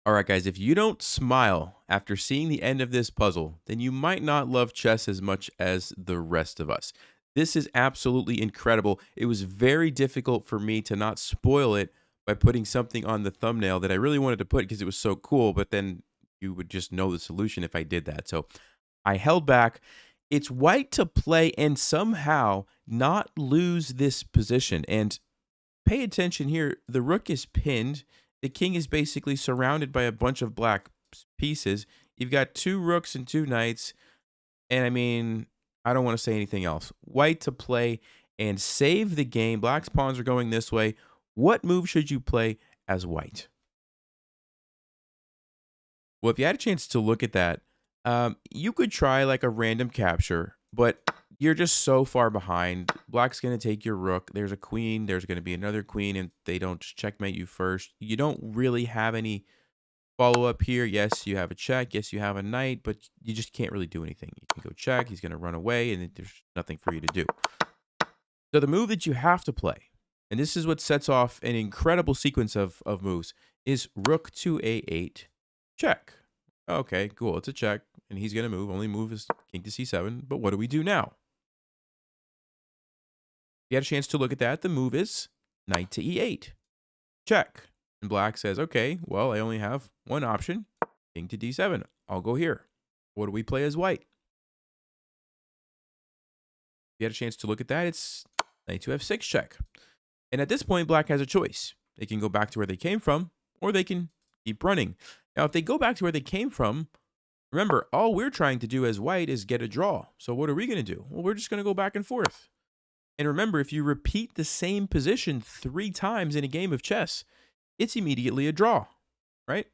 All right, guys, if you don't smile after seeing the end of this puzzle, then you might not love chess as much as the rest of us. This is absolutely incredible. It was very difficult for me to not spoil it by putting something on the thumbnail that I really wanted to put because it was so cool, but then you would just know the solution if I did that. So I held back. It's white to play and somehow not lose this position. And pay attention here. The rook is pinned. The king is basically surrounded by a bunch of black pieces. You've got two rooks and two knights. And I mean, I don't want to say anything else. White to play and save the game. Black's pawns are going this way. What move should you play as white? Well, if you had a chance to look at that, you could try like a random capture, but you're just so far behind. Black's going to take your rook. There's a queen. There's going to be another queen, and they don't checkmate you first. You don't really have any follow up here. Yes, you have a check. Yes, you have a knight, but you just can't really do anything. You can go check. He's going to run away, and there's nothing for you to do. So the move that you have to play, and this is what sets off an incredible sequence of moves, is rook to a8, check. Okay, cool. It's a check, and he's going to move. Only move is king to c7. But what do we do now? You had a chance to look at that. The move is knight to e8, check. And black says, okay, well, I only have one option, king to d7. I'll go here. What do we play as white? You had a chance to look at that. It's knight to f6, check. And at this point, black has a choice. They can go back to where they came from, or they can keep running. Now, if they go back to where they came from, remember, all we're trying to do as white is get a draw. So what are we going to do? Well, we're just going to go back and forth. And remember, if you repeat the same position 3 times in a game of chess, it's immediately a draw, right?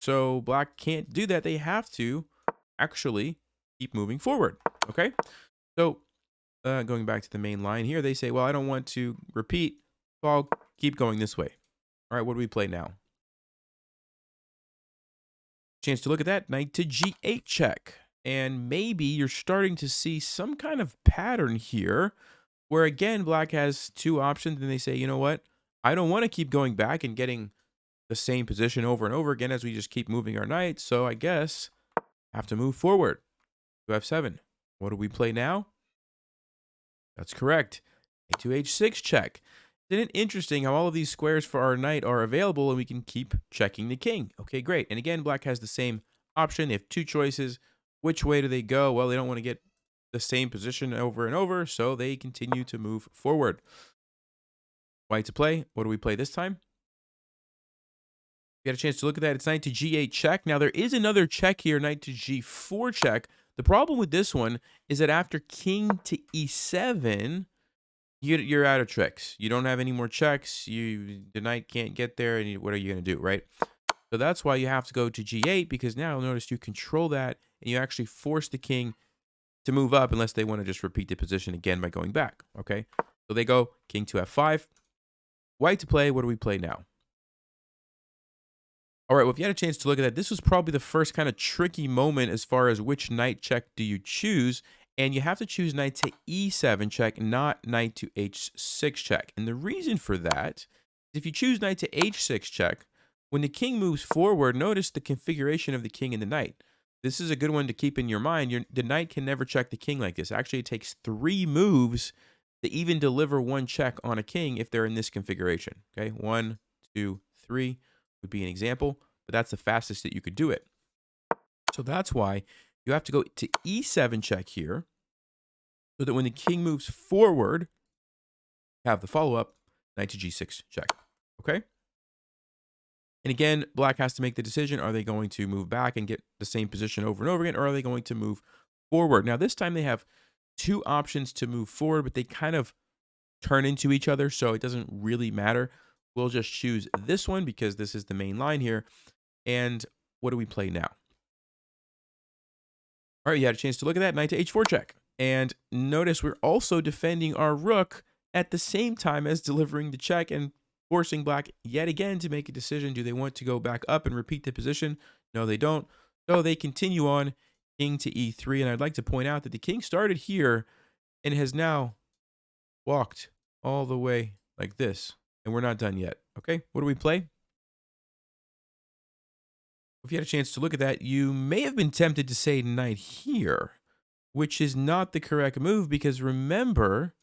So black can't do that. They have to actually keep moving forward, okay? So going back to the main line here, they say, well, I don't want to repeat, so I'll keep going this way. All right, what do we play now? Chance to look at that, knight to g8 check. And maybe you're starting to see some kind of pattern here where, again, black has 2 options and they say, you know what? I don't want to keep going back and getting the same position over and over again as we just keep moving our knight. So I guess I have to move forward to f7. What do we play now? That's correct. A to h6 check. Isn't it interesting how all of these squares for our knight are available and we can keep checking the king? Okay, great. And again, black has the same option. They have 2 choices. Which way do they go? Well, they don't want to get the same position over and over, so they continue to move forward. White to play. What do we play this time? You got a chance to look at that. It's knight to g8 check. Now, there is another check here, knight to g4 check. The problem with this one is that after king to e7, you're out of tricks. You don't have any more checks. The knight can't get there, and what are you going to do, right? So that's why you have to go to g8, because now notice you control that, and you actually force the king to move up unless they want to just repeat the position again by going back, okay? So they go king to f5. White to play. What do we play now? All right, well, if you had a chance to look at that, this was probably the first kind of tricky moment as far as which knight check do you choose. And you have to choose knight to e7 check, not knight to h6 check. And the reason for that is if you choose knight to h6 check, when the king moves forward, notice the configuration of the king and the knight. This is a good one to keep in your mind. The knight can never check the king like this. Actually, it takes 3 moves to even deliver 1 check on a king if they're in this configuration. Okay, 1, 2, 3 would be an example, but that's the fastest that you could do it. So that's why you have to go to e7 check here, so that when the king moves forward, have the follow-up, knight to g6 check. Okay? And again, black has to make the decision. Are they going to move back and get the same position over and over again, or are they going to move forward? Now, this time they have 2 options to move forward, but they kind of turn into each other, so it doesn't really matter. We'll just choose this one because this is the main line here. And what do we play now? All right, you had a chance to look at that. Knight to h4 check. And notice we're also defending our rook at the same time as delivering the check and forcing black yet again to make a decision. Do they want to go back up and repeat the position? No, they don't. So they continue on king to e3. And I'd like to point out that the king started here and has now walked all the way like this. And we're not done yet. Okay, what do we play? If you had a chance to look at that, you may have been tempted to say knight here, which is not the correct move because remember,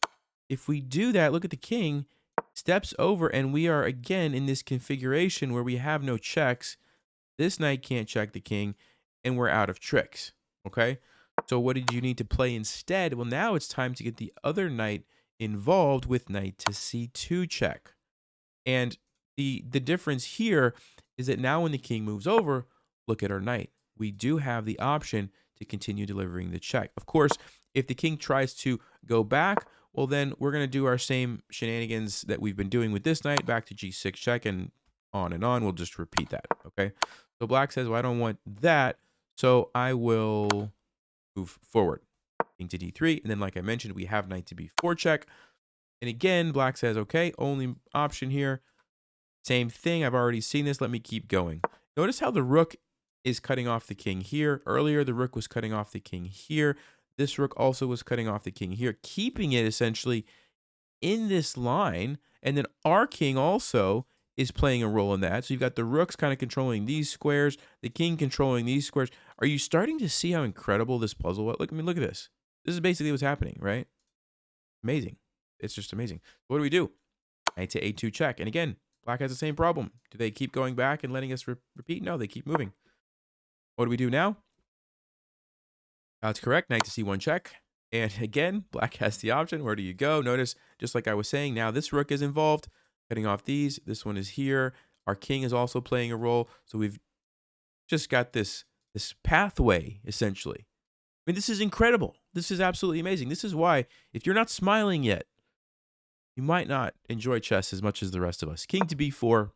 if we do that, look at the king, steps over, and we are again in this configuration where we have no checks. This knight can't check the king, and we're out of tricks. Okay? So what did you need to play instead? Well, now it's time to get the other knight involved with knight to c2 check. And the difference here is that now when the king moves over, look at our knight. We do have the option to continue delivering the check. Of course, if the king tries to go back, well, then we're going to do our same shenanigans that we've been doing with this knight, back to g6 check, and on and on. We'll just repeat that, okay? So black says, well, I don't want that, so I will move forward. King to d3, and then like I mentioned, we have knight to b4 check. And again, black says, okay, only option here. Same thing, I've already seen this, let me keep going. Notice how the rook is cutting off the king here. Earlier, the rook was cutting off the king here. This rook also was cutting off the king here, keeping it essentially in this line. And then our king also is playing a role in that. So you've got the rooks kind of controlling these squares, the king controlling these squares. Are you starting to see how incredible this puzzle was? Look, I mean, look at this. This is basically what's happening, right? Amazing. It's just amazing. What do we do? Knight to a2 check. And again, black has the same problem. Do they keep going back and letting us repeat? No, they keep moving. What do we do now? That's correct. Knight to c1 check. And again, black has the option. Where do you go? Notice, just like I was saying, now this rook is involved, cutting off these. This one is here. Our king is also playing a role. So we've just got this pathway, essentially. I mean, this is incredible. This is absolutely amazing. This is why, if you're not smiling yet, you might not enjoy chess as much as the rest of us. King to b4.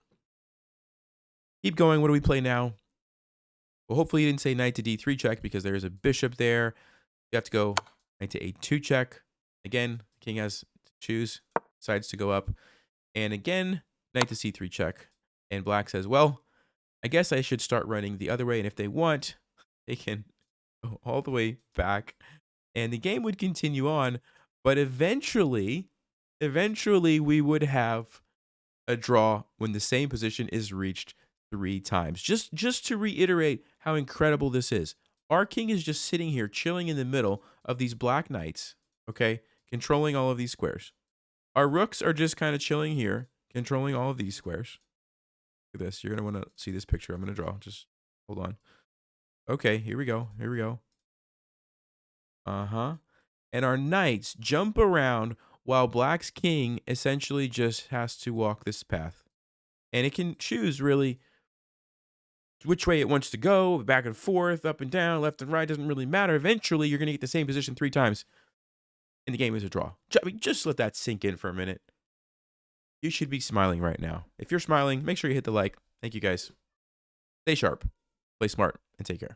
Keep going. What do we play now? Well, hopefully you didn't say knight to d3 check because there is a bishop there. You have to go knight to a2 check. Again, the king has to choose, decides to go up. And again, knight to c3 check. And black says, well, I guess I should start running the other way. And if they want, they can go all the way back. And the game would continue on. But eventually we would have a draw when the same position is reached 3 times. Just to reiterate how incredible this is. Our king is just sitting here chilling in the middle of these black knights, okay, controlling all of these squares. Our rooks are just kind of chilling here, controlling all of these squares. Look at this. You're going to want to see this picture I'm going to draw. Just hold on. Okay, here we go. Here we go. Uh-huh. And our knights jump around while black's king essentially just has to walk this path. And it can choose really which way it wants to go, back and forth, up and down, left and right, doesn't really matter. Eventually, you're going to get the same position 3 times, and the game is a draw. I mean, just let that sink in for a minute. You should be smiling right now. If you're smiling, make sure you hit the like. Thank you, guys. Stay sharp, play smart, and take care.